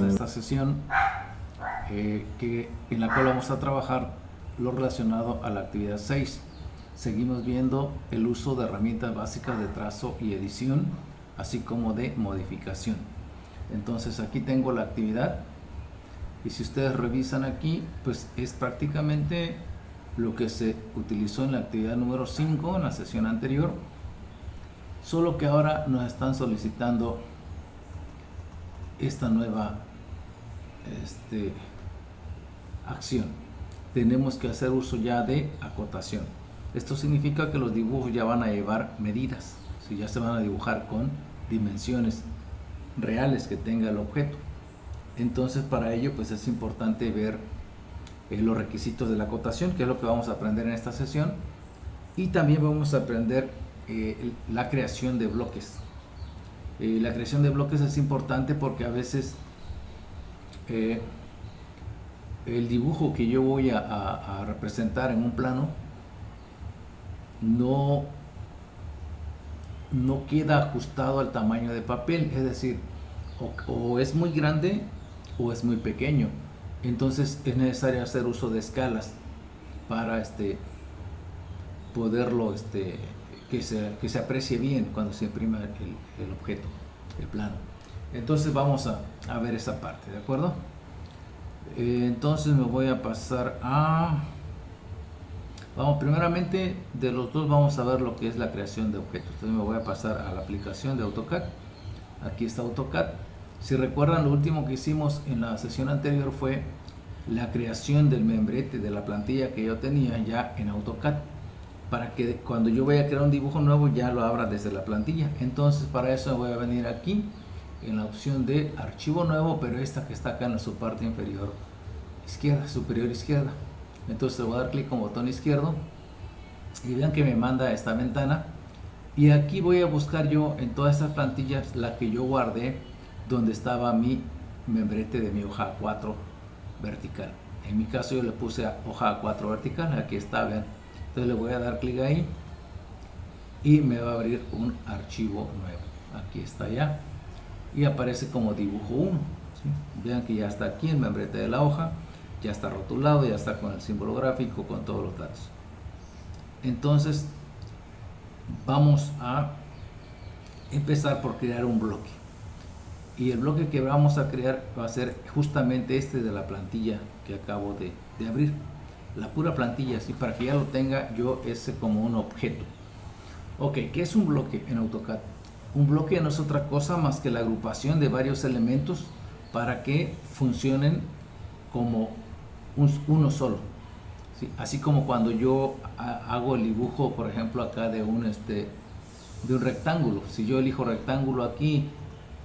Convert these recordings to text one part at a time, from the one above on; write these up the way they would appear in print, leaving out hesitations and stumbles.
Esta sesión en la cual vamos a trabajar lo relacionado a la actividad 6. Seguimos viendo el uso de herramientas básicas de trazo y edición, así como de modificación. Entonces aquí tengo la actividad y si ustedes revisan aquí, pues es prácticamente lo que se utilizó en la actividad número 5 en la sesión anterior, solo que ahora nos están solicitando esta nueva acción. Tenemos que hacer uso ya de acotación. Esto significa que los dibujos ya van a llevar medidas, ¿sí? Ya se van a dibujar con dimensiones reales que tenga el objeto. Entonces para ello pues es importante ver los requisitos de la acotación, que es lo que vamos a aprender en esta sesión, y también vamos a aprender la creación de bloques. La creación de bloques es importante porque a veces el dibujo que yo voy a representar en un plano no queda ajustado al tamaño de papel, es decir, o es muy grande o es muy pequeño. Entonces es necesario hacer uso de escalas para poderlo que se aprecie bien cuando se imprima el objeto, el plano. Entonces vamos a ver esa parte, ¿de acuerdo? Entonces me voy a pasar primeramente de los dos vamos a ver lo que es la creación de objetos. Entonces me voy a pasar a la aplicación de AutoCAD. Aquí está AutoCAD. Si recuerdan, lo último que hicimos en la sesión anterior fue la creación del membrete de la plantilla que yo tenía ya en AutoCAD, para que cuando yo vaya a crear un dibujo nuevo ya lo abra desde la plantilla. Entonces para eso voy a venir aquí en la opción de archivo nuevo, pero esta que está acá en su parte inferior izquierda, superior izquierda. Entonces voy a dar clic con botón izquierdo y vean que me manda a esta ventana, y aquí voy a buscar yo en todas estas plantillas la que yo guardé donde estaba mi membrete de mi hoja A4 vertical. En mi caso yo le puse a hoja A4 vertical, aquí está, vean. Entonces le voy a dar clic ahí y me va a abrir un archivo nuevo. Aquí está ya y aparece como dibujo 1, ¿sí? Vean que ya está aquí el membrete de la hoja, ya está rotulado, ya está con el símbolo gráfico, con todos los datos. Entonces vamos a empezar por crear un bloque, y el bloque que vamos a crear va a ser justamente este de la plantilla que acabo de abrir, la pura plantilla, así para que ya lo tenga yo ese como un objeto. Ok, ¿qué es un bloque en AutoCAD? Un bloque no es otra cosa más que la agrupación de varios elementos para que funcionen como uno solo, ¿sí? Así como cuando yo hago el dibujo, por ejemplo, acá de un rectángulo. Si yo elijo rectángulo aquí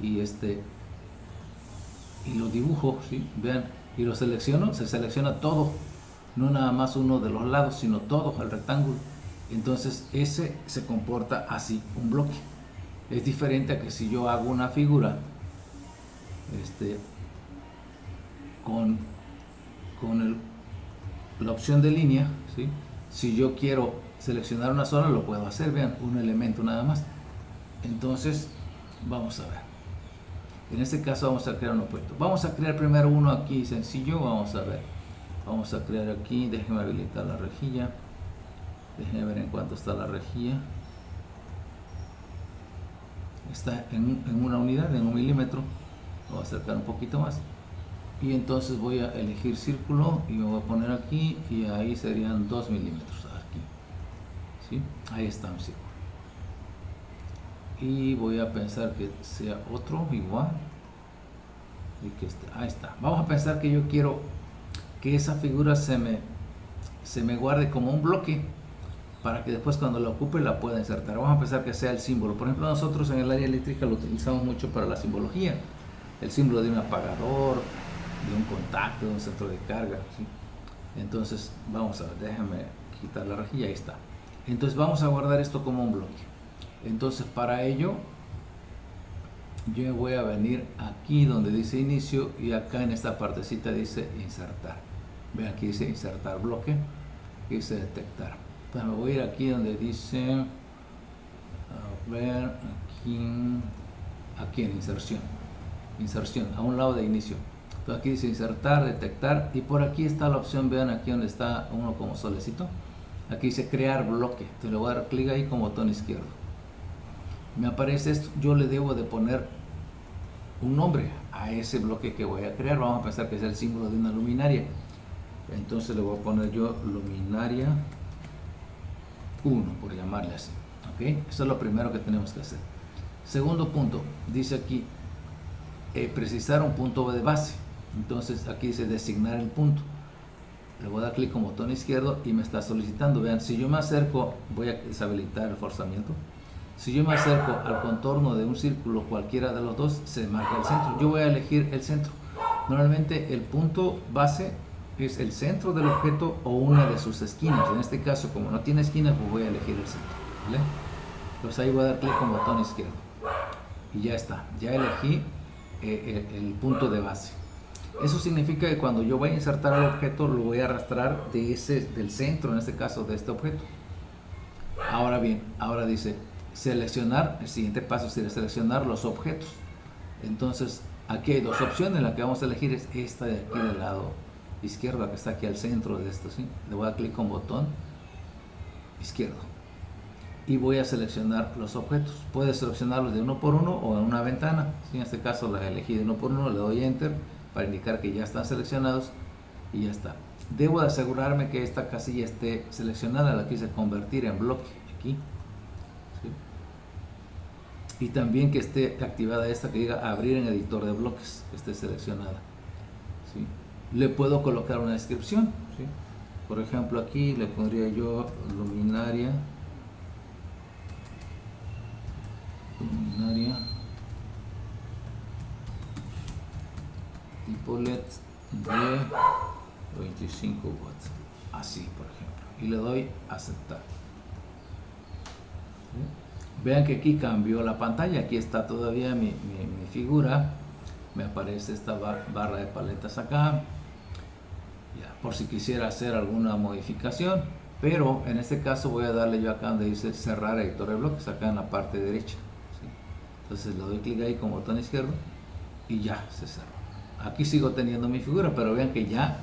y lo dibujo, ¿sí? Vean, y lo selecciono, se selecciona todo, no nada más uno de los lados, sino todo el rectángulo. Entonces ese se comporta así, un bloque. Es diferente a que si yo hago una figura con la opción de línea, ¿sí? Si yo quiero seleccionar una sola, lo puedo hacer, vean, un elemento nada más. Entonces vamos a ver, en este caso vamos a crear un objeto. Vamos a crear primero uno aquí sencillo. Vamos a ver, vamos a crear aquí, déjenme habilitar la rejilla, déjenme ver en cuánto está la rejilla. Está en una unidad, en 1 milímetro. Voy a acercar un poquito más y entonces voy a elegir círculo y me voy a poner aquí, y ahí serían 2 milímetros aquí, ¿sí? Ahí está un círculo, y voy a pensar que sea otro igual y que ahí está. Vamos a pensar que yo quiero que esa figura se me guarde como un bloque, para que después cuando la ocupe la pueda insertar. Vamos a pensar que sea el símbolo. Por ejemplo, nosotros en el área eléctrica lo utilizamos mucho para la simbología, el símbolo de un apagador, de un contacto, de un centro de carga, ¿sí? Entonces vamos a ver, déjame quitar la rejilla, ahí está. Entonces vamos a guardar esto como un bloque. Entonces para ello yo voy a venir aquí donde dice inicio, y acá en esta partecita dice insertar. Vean, aquí dice insertar bloque, y dice detectar. Entonces me voy a ir aquí donde dice, a ver, aquí aquí en inserción, a un lado de inicio. Entonces aquí dice insertar, detectar, y por aquí está la opción, vean aquí donde está uno como solecito, aquí dice crear bloque. Entonces le voy a dar clic ahí con botón izquierdo. Me aparece esto, yo le debo de poner un nombre a ese bloque que voy a crear. Vamos a pensar que es el símbolo de una luminaria, entonces le voy a poner yo luminaria 1, por llamarle así. ¿Ok? Eso es lo primero que tenemos que hacer. Segundo punto, dice aquí precisar un punto de base. Entonces aquí dice designar el punto. Le voy a dar clic con botón izquierdo y me está solicitando. Vean, si yo me acerco, voy a deshabilitar el forzamiento. Si yo me acerco al contorno de un círculo, cualquiera de los dos, se marca el centro. Yo voy a elegir el centro. Normalmente el punto base es el centro del objeto o una de sus esquinas. En este caso, como no tiene esquinas, pues voy a elegir el centro. ¿Vale? Entonces ahí voy a dar clic con botón izquierdo. Y ya está. Ya elegí el punto de base. Eso significa que cuando yo voy a insertar al objeto, lo voy a arrastrar del centro, en este caso, de este objeto. Ahora bien, ahora dice seleccionar, el siguiente paso sería seleccionar los objetos. Entonces aquí hay dos opciones, la que vamos a elegir es esta de aquí del lado izquierdo, que está aquí al centro de esto, ¿sí? Le voy a dar clic con botón izquierdo y voy a seleccionar los objetos. Puedes seleccionarlos de uno por uno o en una ventana, ¿sí? En este caso las elegí de uno por uno, le doy enter para indicar que ya están seleccionados y ya está. Debo de asegurarme que esta casilla esté seleccionada, la quise convertir en bloque aquí. Y también que esté activada esta que diga abrir en editor de bloques, que esté seleccionada, ¿sí? Le puedo colocar una descripción, ¿sí? Por ejemplo aquí le pondría yo luminaria tipo LED de 25 watts, así por ejemplo, y le doy aceptar. ¿Sí? Vean que aquí cambió la pantalla, aquí está todavía mi figura, me aparece esta barra de paletas acá, ya, por si quisiera hacer alguna modificación, pero en este caso voy a darle yo acá donde dice cerrar editor de bloques, acá en la parte derecha, ¿sí? Entonces le doy clic ahí con botón izquierdo y ya se cerró. Aquí sigo teniendo mi figura, pero vean que ya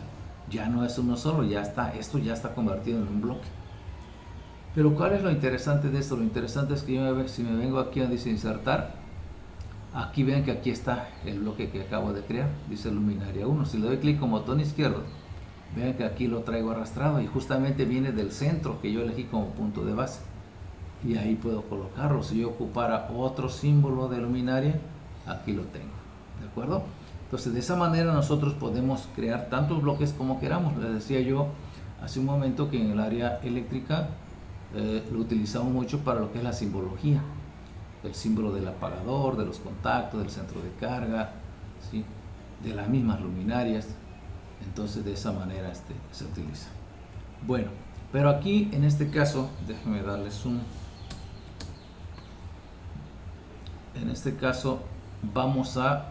no es uno solo, ya está, esto ya está convertido en un bloque. Pero ¿cuál es lo interesante de esto? Lo interesante es que yo si me vengo aquí donde dice insertar, aquí ven que aquí está el bloque que acabo de crear, dice luminaria 1. Si le doy clic con botón izquierdo, vean que aquí lo traigo arrastrado y justamente viene del centro que yo elegí como punto de base. Y ahí puedo colocarlo. Si yo ocupara otro símbolo de luminaria, aquí lo tengo. ¿De acuerdo? Entonces de esa manera nosotros podemos crear tantos bloques como queramos. Les decía yo hace un momento que en el área eléctrica lo utilizamos mucho para lo que es la simbología, el símbolo del apagador, de los contactos, del centro de carga, ¿sí? De las mismas luminarias. Entonces de esa manera se utiliza. Bueno, pero aquí en este caso, déjenme darles zoom. En este caso vamos a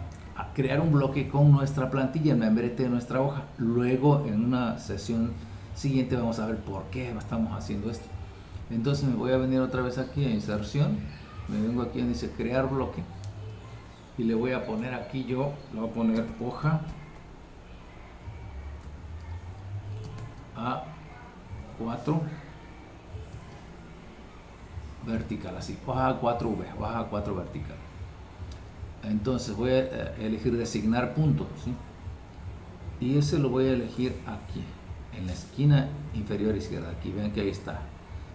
crear un bloque con nuestra plantilla, el membrete de nuestra hoja. Luego en una sesión siguiente vamos a ver por qué estamos haciendo esto. Entonces me voy a venir otra vez aquí a inserción, me vengo aquí donde dice crear bloque y le voy a poner aquí le voy a poner hoja A4 vertical, así, hoja A4V, hoja A4 vertical. Entonces voy a elegir designar punto, ¿sí? Y ese lo voy a elegir aquí, en la esquina inferior izquierda, aquí, ven que ahí está.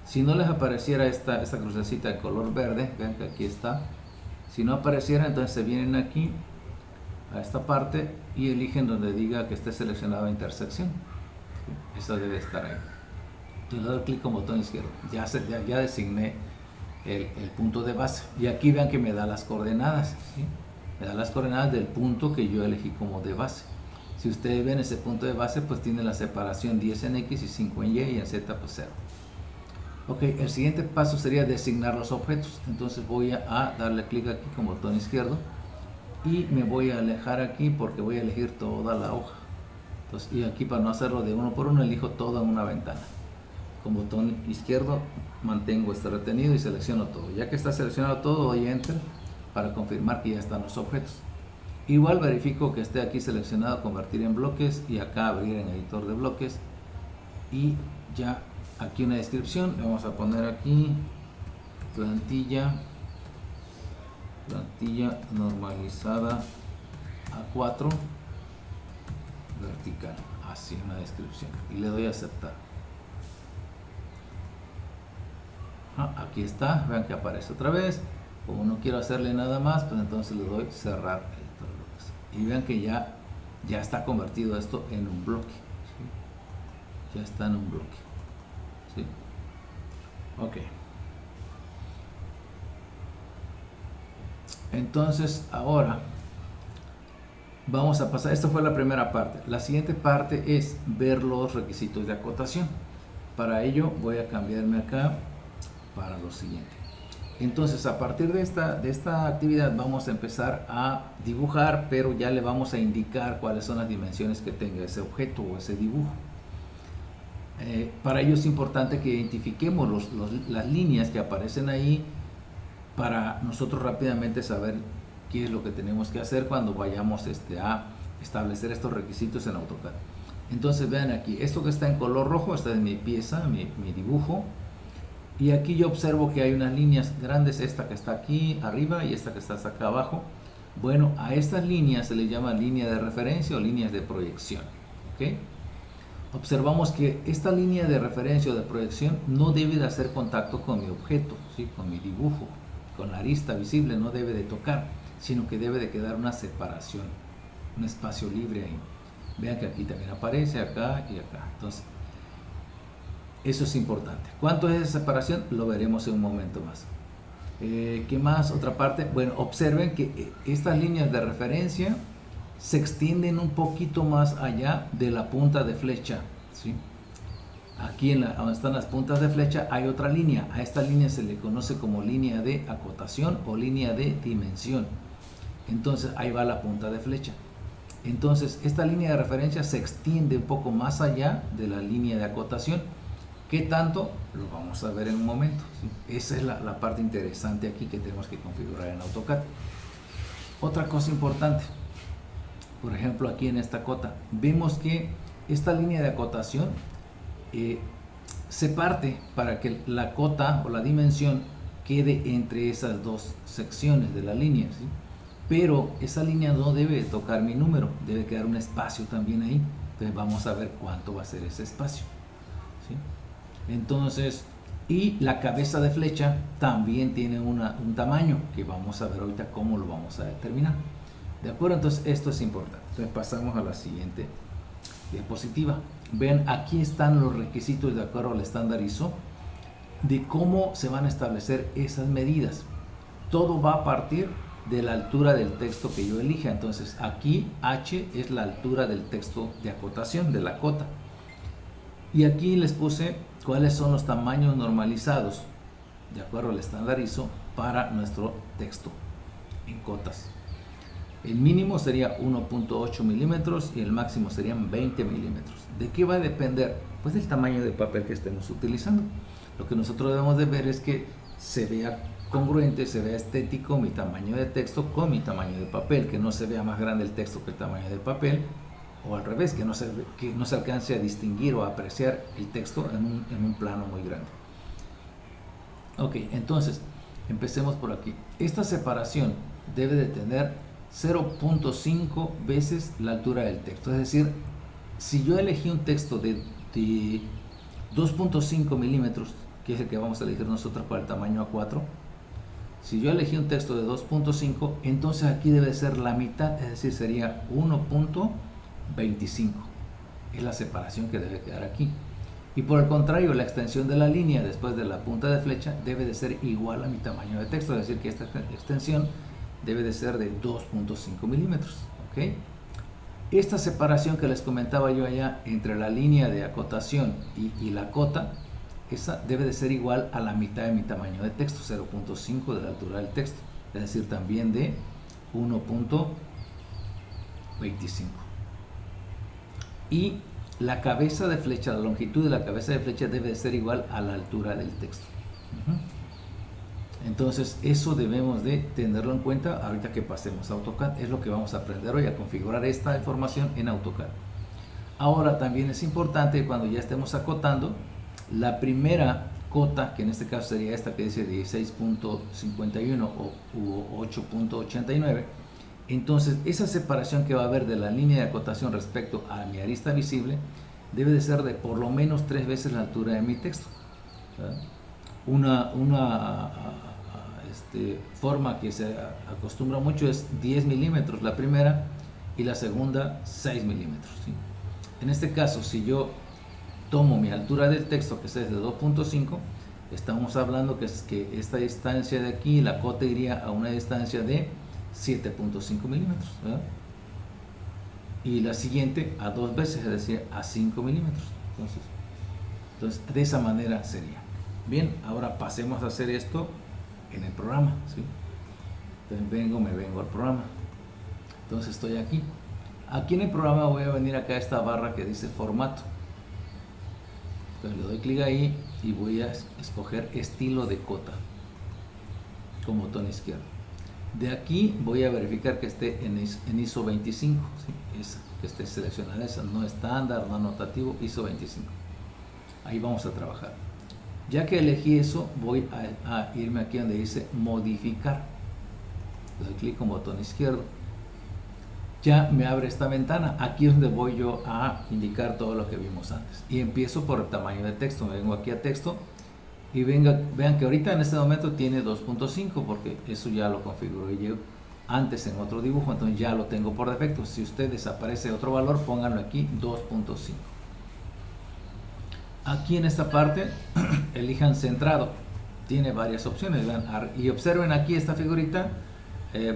Si no les apareciera esta crucecita de color verde, vean que aquí está. Si no apareciera, entonces se vienen aquí a esta parte y eligen donde diga que esté seleccionada intersección. ¿Sí? Eso debe estar ahí. Entonces le doy clic con botón izquierdo. Ya designé el punto de base. Y aquí vean que me da las coordenadas, ¿sí? Me da las coordenadas del punto que yo elegí como de base. Si ustedes ven ese punto de base, pues tiene la separación 10 en X y 5 en Y y en Z pues 0. Ok, el siguiente paso sería designar los objetos. Entonces voy a darle clic aquí con botón izquierdo y me voy a alejar aquí porque voy a elegir toda la hoja. Entonces, y aquí para no hacerlo de uno por uno, elijo todo en una ventana. Con botón izquierdo mantengo este retenido y selecciono todo. Ya que está seleccionado todo, doy enter para confirmar que ya están los objetos. Igual verifico que esté aquí seleccionado convertir en bloques y acá abrir en editor de bloques, y ya aquí una descripción. Vamos a poner aquí plantilla normalizada A4 vertical, así una descripción, y le doy a aceptar. Aquí está, vean que aparece otra vez. Como no quiero hacerle nada más, pues entonces le doy cerrar editor de bloques, y vean que ya está convertido esto en un bloque, ¿sí? Ya está en un bloque, ¿sí? Ok. Entonces ahora vamos a pasar, esta fue la primera parte. La siguiente parte es ver los requisitos de acotación. Para ello voy a cambiarme acá para lo siguiente. Entonces, a partir de esta actividad vamos a empezar a dibujar, pero ya le vamos a indicar cuáles son las dimensiones que tenga ese objeto o ese dibujo. Para ello es importante que identifiquemos las líneas que aparecen ahí, para nosotros rápidamente saber qué es lo que tenemos que hacer cuando vayamos a establecer estos requisitos en AutoCAD. Entonces vean aquí, esto que está en color rojo, esta es mi pieza, mi dibujo, y aquí yo observo que hay unas líneas grandes, esta que está aquí arriba y esta que está acá abajo. Bueno, a estas líneas se les llama línea de referencia o líneas de proyección, ¿ok? Observamos que esta línea de referencia o de proyección no debe de hacer contacto con mi objeto, ¿sí? Con mi dibujo, con la arista visible, no debe de tocar, sino que debe de quedar una separación, un espacio libre ahí. Vean que aquí también aparece, acá y acá. Entonces, eso es importante. ¿Cuánto es esa separación? Lo veremos en un momento más. ¿Qué más? Otra parte. Bueno, observen que estas líneas de referencia se extienden un poquito más allá de la punta de flecha, ¿sí? Aquí donde están las puntas de flecha hay otra línea. A esta línea se le conoce como línea de acotación o línea de dimensión. Entonces ahí va la punta de flecha. Entonces esta línea de referencia se extiende un poco más allá de la línea de acotación. ¿Qué tanto? Lo vamos a ver en un momento, ¿sí? Esa es la parte interesante aquí que tenemos que configurar en AutoCAD. Otra cosa importante, por ejemplo aquí en esta cota, vemos que esta línea de acotación se parte para que la cota o la dimensión quede entre esas dos secciones de la línea, ¿sí? Pero esa línea no debe tocar mi número, debe quedar un espacio también ahí. Entonces vamos a ver cuánto va a ser ese espacio, ¿sí? Entonces, y la cabeza de flecha también tiene un tamaño que vamos a ver ahorita cómo lo vamos a determinar. ¿De acuerdo? Entonces esto es importante. Entonces pasamos a la siguiente diapositiva. Ven, aquí están los requisitos de acuerdo al estándar ISO de cómo se van a establecer esas medidas. Todo va a partir de la altura del texto que yo elija. Entonces aquí H es la altura del texto de acotación, de la cota. Y aquí les puse cuáles son los tamaños normalizados de acuerdo al estándar ISO para nuestro texto en cotas. El mínimo sería 1.8 milímetros y el máximo serían 20 milímetros. ¿De qué va a depender? Pues del tamaño de papel que estemos utilizando. Lo que nosotros debemos de ver es que se vea congruente, se vea estético mi tamaño de texto con mi tamaño de papel, que no se vea más grande el texto que el tamaño del papel, o al revés, que no se alcance a distinguir o a apreciar el texto en un plano muy grande. Ok, entonces empecemos por aquí. Esta separación debe de tener 0.5 veces la altura del texto. Es decir, si yo elegí un texto de 2.5 milímetros, que es el que vamos a elegir nosotros para el tamaño A4, si yo elegí un texto de 2.5, entonces aquí debe ser la mitad, es decir, sería 1.25. Es la separación que debe quedar aquí. Y por el contrario, la extensión de la línea después de la punta de flecha debe de ser igual a mi tamaño de texto, es decir, que esta extensión debe de ser de 2.5 milímetros. ¿Okay? Esta separación que les comentaba yo allá entre la línea de acotación y la cota, esa debe de ser igual a la mitad de mi tamaño de texto, 0.5 de la altura del texto, es decir, también de 1.25. Y la cabeza de flecha, la longitud de la cabeza de flecha debe de ser igual a la altura del texto. Entonces eso debemos de tenerlo en cuenta ahorita que pasemos a AutoCAD. Es lo que vamos a aprender hoy, a configurar esta información en AutoCAD. Ahora también es importante, cuando ya estemos acotando, la primera cota, que en este caso sería esta que dice 16.51 u 8.89, entonces esa separación que va a haber de la línea de acotación respecto a mi arista visible debe de ser de por lo menos 3 veces la altura de mi texto. ¿Verdad? Una forma que se acostumbra mucho es 10 milímetros la primera y la segunda 6 milímetros, ¿sí? En este caso, si yo tomo mi altura del texto, que es de 2.5, estamos hablando que esta distancia de aquí, la cota iría a una distancia de 7.5 milímetros, ¿verdad? Y la siguiente a 2 veces, es decir, a 5 milímetros. Entonces, de esa manera sería. Bien, ahora pasemos a hacer esto en el programa, ¿sí? Entonces me vengo al programa. Entonces estoy aquí. Aquí en el programa voy a venir acá a esta barra que dice formato. Entonces le doy clic ahí y voy a escoger estilo de cota con botón izquierdo. De aquí voy a verificar que esté en ISO 25, ¿sí? Que esté seleccionada esa, no estándar, no anotativo, ISO 25. Ahí vamos a trabajar. Ya que elegí eso, voy a irme aquí donde dice modificar. Le doy clic con botón izquierdo. Ya me abre esta ventana. Aquí es donde voy yo a indicar todo lo que vimos antes. Y empiezo por el tamaño de texto. Me vengo aquí a texto y vean que ahorita en este momento tiene 2.5 porque eso ya lo configuré yo antes en otro dibujo, entonces ya lo tengo por defecto. Si usted desaparece otro valor, pónganlo aquí 2.5. Aquí en esta parte elijan centrado. Tiene varias opciones, vean, y observen aquí esta figurita.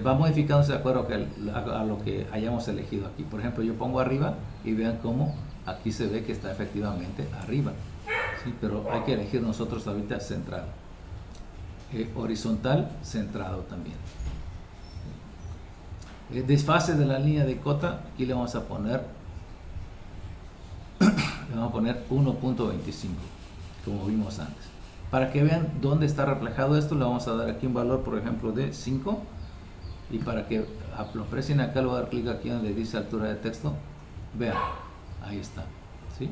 Va modificándose de acuerdo a lo que hayamos elegido aquí. Por ejemplo, yo pongo arriba y vean cómo aquí se ve que está efectivamente arriba, ¿sí? Pero hay que elegir nosotros ahorita centrado. Horizontal, centrado también. Desfase de la línea de cota, aquí le vamos a poner 1.25, como vimos antes. Para que vean dónde está reflejado esto, le vamos a dar aquí un valor, por ejemplo, de 5. Y para que lo aprecien acá, le voy a dar clic aquí donde dice altura de texto. Vean, ahí está, ¿sí?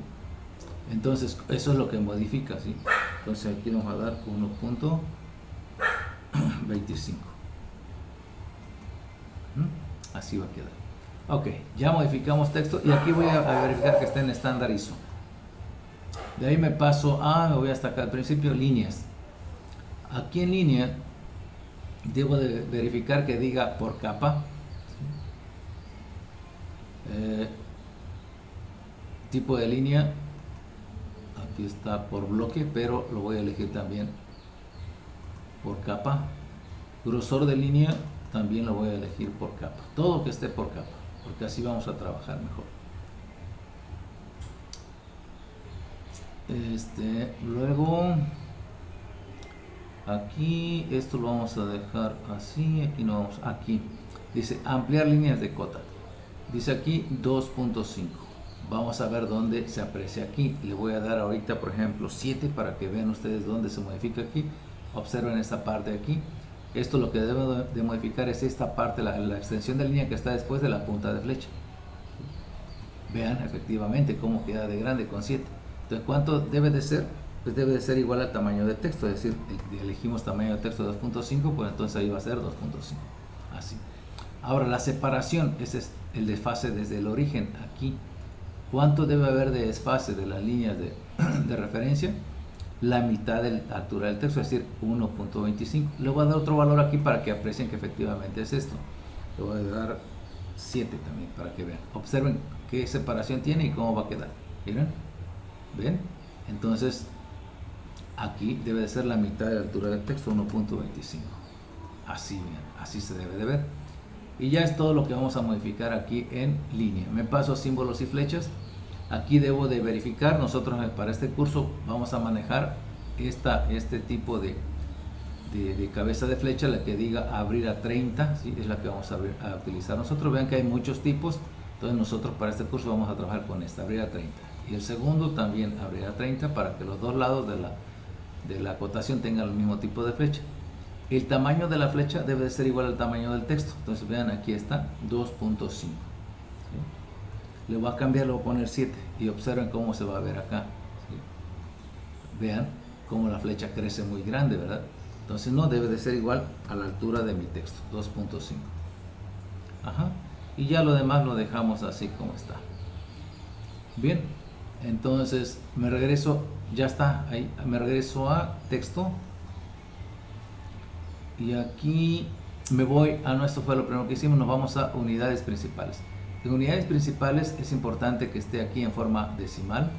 Entonces, eso es lo que modifica, ¿sí? Entonces aquí vamos a dar 1.25. Así va a quedar. Ok, ya modificamos texto y aquí voy a verificar que esté en estándar ISO. De ahí me paso me voy hasta acá al principio, líneas. Aquí en línea debo de verificar que diga por capa, tipo de línea, aquí está por bloque, pero lo voy a elegir también por capa. Grosor de línea también lo voy a elegir por capa, todo que esté por capa, porque así vamos a trabajar mejor. Luego aquí esto lo vamos a dejar así, aquí no vamos, aquí dice ampliar líneas de cota, dice aquí 2.5. vamos a ver dónde se aprecia aquí. Le voy a dar ahorita por ejemplo 7 para que vean ustedes dónde se modifica aquí. Observen esta parte de aquí. Esto lo que debo de modificar es esta parte, la extensión de línea que está después de la punta de flecha. Vean efectivamente cómo queda de grande con 7. Entonces, ¿cuánto debe de ser? Pues debe de ser igual al tamaño de texto, es decir, elegimos tamaño de texto 2.5, pues entonces ahí va a ser 2.5, así. Ahora la separación, ese es el desfase desde el origen aquí. ¿Cuánto debe haber de desfase de las líneas de referencia? La mitad de la altura del texto, es decir, 1.25. Le voy a dar otro valor aquí para que aprecien que efectivamente es esto. Le voy a dar 7 también para que vean. Observen qué separación tiene y cómo va a quedar. ¿Miren? ¿Ven? Entonces, aquí debe de ser la mitad de la altura del texto, 1.25. Así, bien, así se debe de ver. Y ya es todo lo que vamos a modificar aquí en línea. Me paso a símbolos y flechas. Aquí debo de verificar, nosotros para este curso vamos a manejar este tipo de cabeza de flecha, la que diga abrir a 30, ¿sí? Es la que vamos a utilizar nosotros. Vean que hay muchos tipos, entonces nosotros para este curso vamos a trabajar con esta, abrir a 30. Y el segundo también abrir a 30 para que los dos lados de la acotación tengan el mismo tipo de flecha. El tamaño de la flecha debe de ser igual al tamaño del texto. Entonces vean, aquí está 2.5. ¿Sí? Le voy a cambiar, le voy a poner 7 y observen cómo se va a ver acá. ¿Sí? Vean cómo la flecha crece muy grande, ¿verdad? Entonces no debe de ser igual a la altura de mi texto, 2.5. Ajá. Y ya lo demás lo dejamos así como está. Bien, entonces me regreso, ya está ahí, me regreso a texto. Y aquí me voy a esto fue lo primero que hicimos, nos vamos a unidades principales. En unidades principales es importante que esté aquí en forma decimal.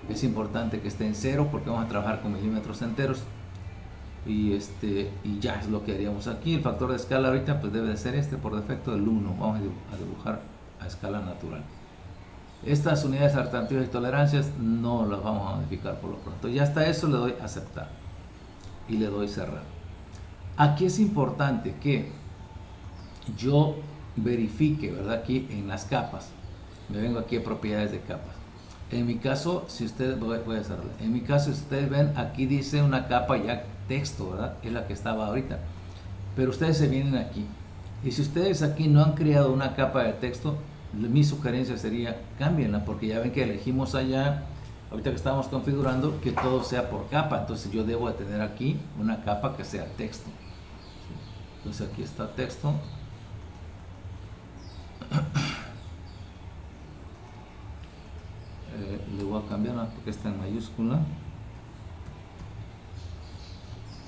Es importante que esté en 0 porque vamos a trabajar con milímetros enteros. Y ya es lo que haríamos aquí. El factor de escala ahorita pues debe de ser por defecto el 1. Vamos a dibujar a escala natural. Estas unidades alternativas y tolerancias no las vamos a modificar por lo pronto. Ya hasta eso le doy a aceptar y le doy cerrar. Aquí es importante que yo verifique, ¿verdad? Aquí en las capas. Me vengo aquí a propiedades de capas. En mi caso, si ustedes, voy a cerrarla. En mi caso, si ustedes ven, aquí dice una capa ya texto, ¿verdad? Es la que estaba ahorita. Pero ustedes se vienen aquí. Y si ustedes aquí no han creado una capa de texto, mi sugerencia sería cámbienla, porque ya ven que elegimos allá, ahorita que estamos configurando, que todo sea por capa. Entonces yo debo de tener aquí una capa que sea texto. Entonces aquí está texto. Le voy a cambiar porque está en mayúscula.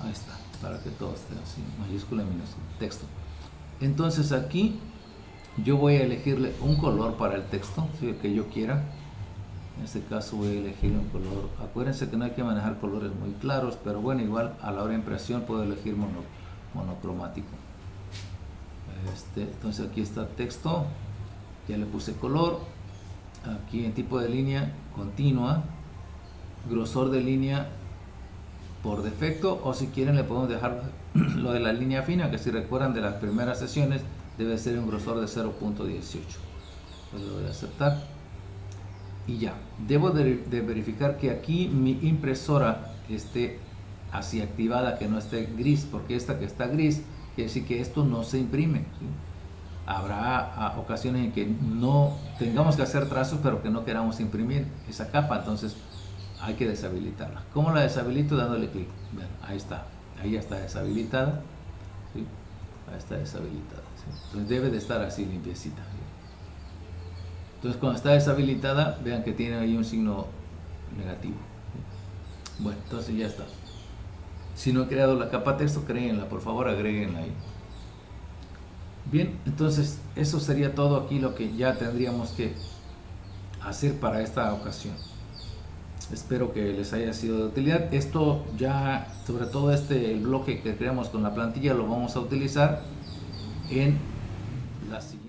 Ahí está, para que todo esté así, mayúscula y minúscula, texto. Entonces aquí yo voy a elegirle un color para el texto, ¿sí? El que yo quiera. En este caso voy a elegir un color. Acuérdense que no hay que manejar colores muy claros, pero bueno, igual a la hora de impresión puedo elegir monocromático. Entonces aquí está texto, ya le puse color. Aquí en tipo de línea continua, grosor de línea por defecto, o si quieren le podemos dejar lo de la línea fina, que si recuerdan de las primeras sesiones debe ser un grosor de 0.18. Pues lo voy a aceptar y ya. Debo de verificar que aquí mi impresora esté así activada, que no esté gris, porque esta que está gris quiere decir que esto no se imprime, ¿sí? Habrá ocasiones en que no tengamos que hacer trazos, pero que no queramos imprimir esa capa, entonces hay que deshabilitarla. ¿Cómo la deshabilito? Dándole clic. Ahí está, ahí ya está deshabilitada, ¿sí? Ahí está deshabilitada, ¿sí? Entonces debe de estar así limpiecita, ¿sí? Entonces cuando está deshabilitada, vean que tiene ahí un signo negativo, ¿sí? Bueno, entonces ya está. Si no he creado la capa texto, créenla, por favor agréguenla ahí. Bien, entonces eso sería todo aquí lo que ya tendríamos que hacer para esta ocasión. Espero que les haya sido de utilidad. Esto ya, sobre todo el bloque que creamos con la plantilla, lo vamos a utilizar en la siguiente.